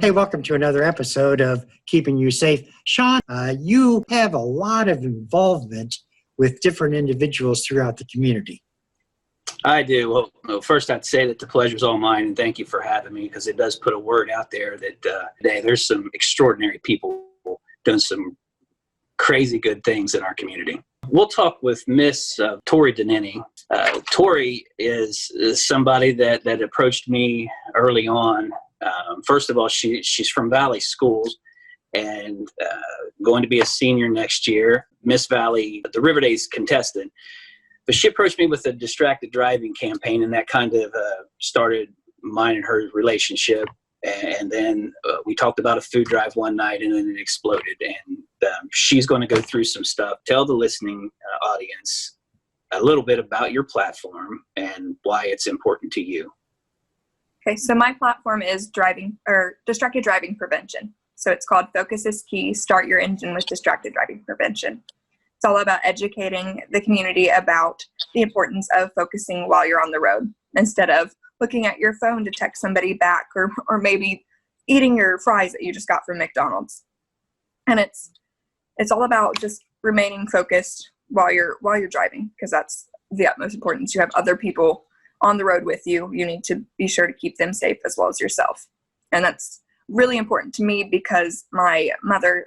Hey, welcome to another episode of Keeping You Safe. Sean, you have a lot of involvement with different individuals throughout the community. I do. Well, first I'd say that the pleasure's all mine, and thank you for having me, because it does put a word out there that today there's some extraordinary people doing some crazy good things in our community. We'll talk with Miss Tori Donini. Tori is somebody that approached me early on. First of all, she's from Valley Schools and going to be a senior next year. Miss Valley, the River Days contestant. But she approached me with a distracted driving campaign, and that kind of started mine and her relationship. And then we talked about a food drive one night, and then it exploded. And she's going to go through some stuff, tell the listening audience a little bit about your platform and why it's important to you. Okay, so my platform is distracted driving prevention. So it's called Focus is Key, Start Your Engine with Distracted Driving Prevention. It's all about educating the community about the importance of focusing while you're on the road instead of looking at your phone to text somebody back or maybe eating your fries that you just got from McDonald's. And it's all about just remaining focused while you're driving, because that's the utmost importance. You have other people on the road with you. You need to be sure to keep them safe as well as yourself. And that's really important to me because my mother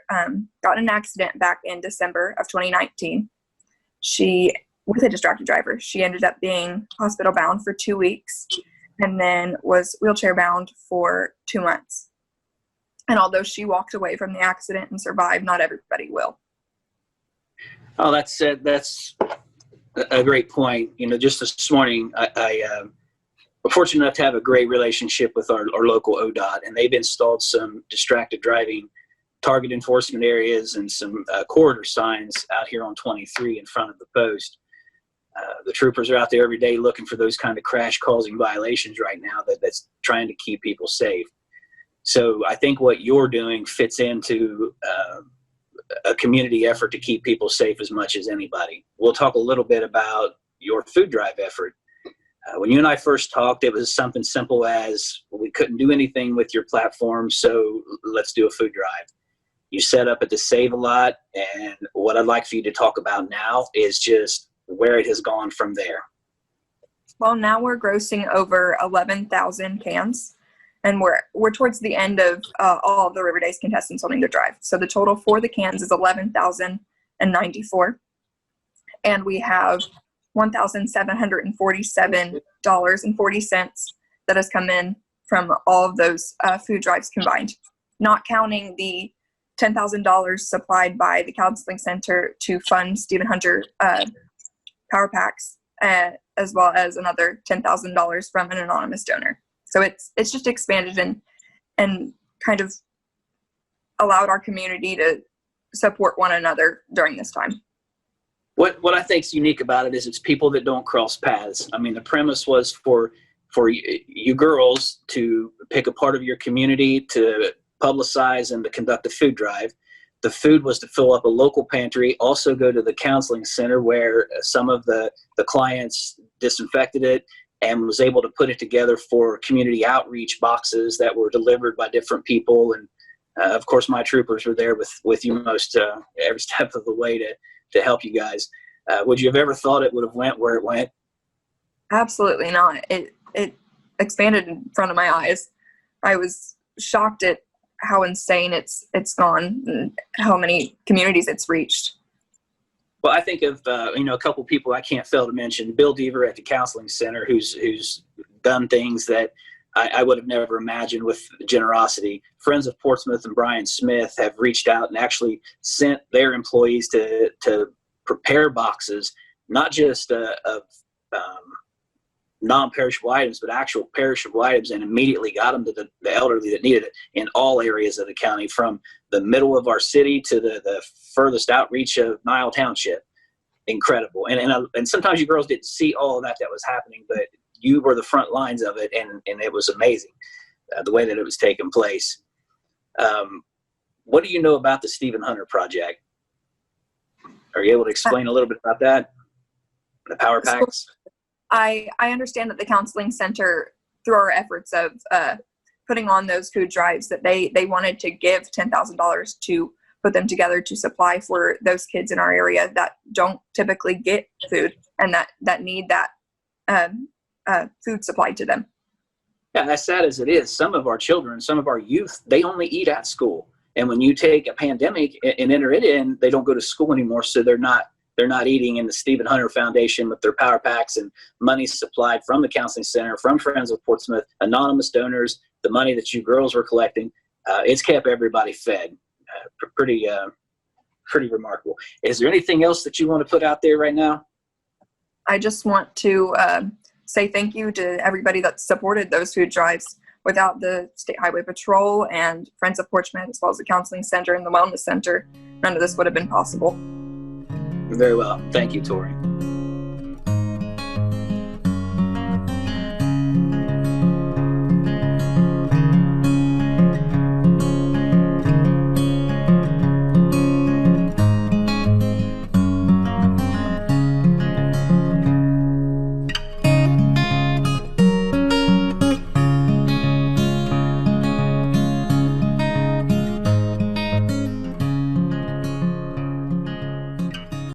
got in an accident back in December of 2019. She was a distracted driver. She ended up being hospital bound for 2 weeks and then was wheelchair bound for 2 months. And although she walked away from the accident and survived, not everybody will. Oh, that's a great point. You know, just this morning, we're fortunate enough to have a great relationship with our local ODOT, and they've installed some distracted driving target enforcement areas and some corridor signs out here on 23 in front of the post. The troopers are out there every day looking for those kind of crash-causing violations right now that's trying to keep people safe. So I think what you're doing fits into a community effort to keep people safe as much as anybody. We'll talk a little bit about your food drive effort. When you and I first talked, it was something simple as we couldn't do anything with your platform, so let's do a food drive. You set up at the Save a Lot, and what I'd like for you to talk about now is just where it has gone from there. Well, now we're grossing over 11,000 cans, and we're towards the end of all of the River Days contestants holding their drive. So the total for the cans is 11,094, and we have $1,747.40 that has come in from all of those food drives combined, not counting the $10,000 supplied by the Counseling Center to fund Stephen Hunter power packs, as well as another $10,000 from an anonymous donor. So it's just expanded and kind of allowed our community to support one another during this time. What I think is unique about it is it's people that don't cross paths. I mean, the premise was for you girls to pick a part of your community to publicize and to conduct a food drive. The food was to fill up a local pantry, also go to the counseling center where some of the clients disinfected it and was able to put it together for community outreach boxes that were delivered by different people. And of course, my troopers were there with you most every step of the way to help you guys. Would you have ever thought it would have went where it went? Absolutely not. It expanded in front of my eyes. I was shocked at how insane it's gone and how many communities it's reached. Well, I think of a couple of people I can't fail to mention. Bill Deaver at the Counseling Center, who's done things that I would have never imagined with generosity. Friends of Portsmouth and Brian Smith have reached out and actually sent their employees to prepare boxes, not just of non-perishable items, but actual perishable items, and immediately got them to the elderly that needed it in all areas of the county, from the middle of our city to the furthest outreach of Nile Township. Incredible. And sometimes you girls didn't see all of that was happening, but you were the front lines of it, and it was amazing the way that it was taking place. What do you know about the Stephen Hunter Project? Are you able to explain a little bit about that? The power packs? I understand that the Counseling Center, through our efforts of putting on those food drives that they wanted to give $10,000 to put them together to supply for those kids in our area that don't typically get food and that need that food supplied to them. Yeah, as sad as it is, some of our children, some of our youth, they only eat at school. And when you take a pandemic and enter it in, they don't go to school anymore, so they're not eating in the Stephen Hunter Foundation with their power packs and money supplied from the counseling center, from Friends of Portsmouth, anonymous donors, the money that you girls were collecting. It's kept everybody fed. Pretty remarkable. Is there anything else that you want to put out there right now? I just want to say thank you to everybody that supported those food drives. Without the State Highway Patrol and Friends of Portsmouth, as well as the Counseling Center and the Wellness Center, none of this would have been possible. Very well. Thank you, Tori.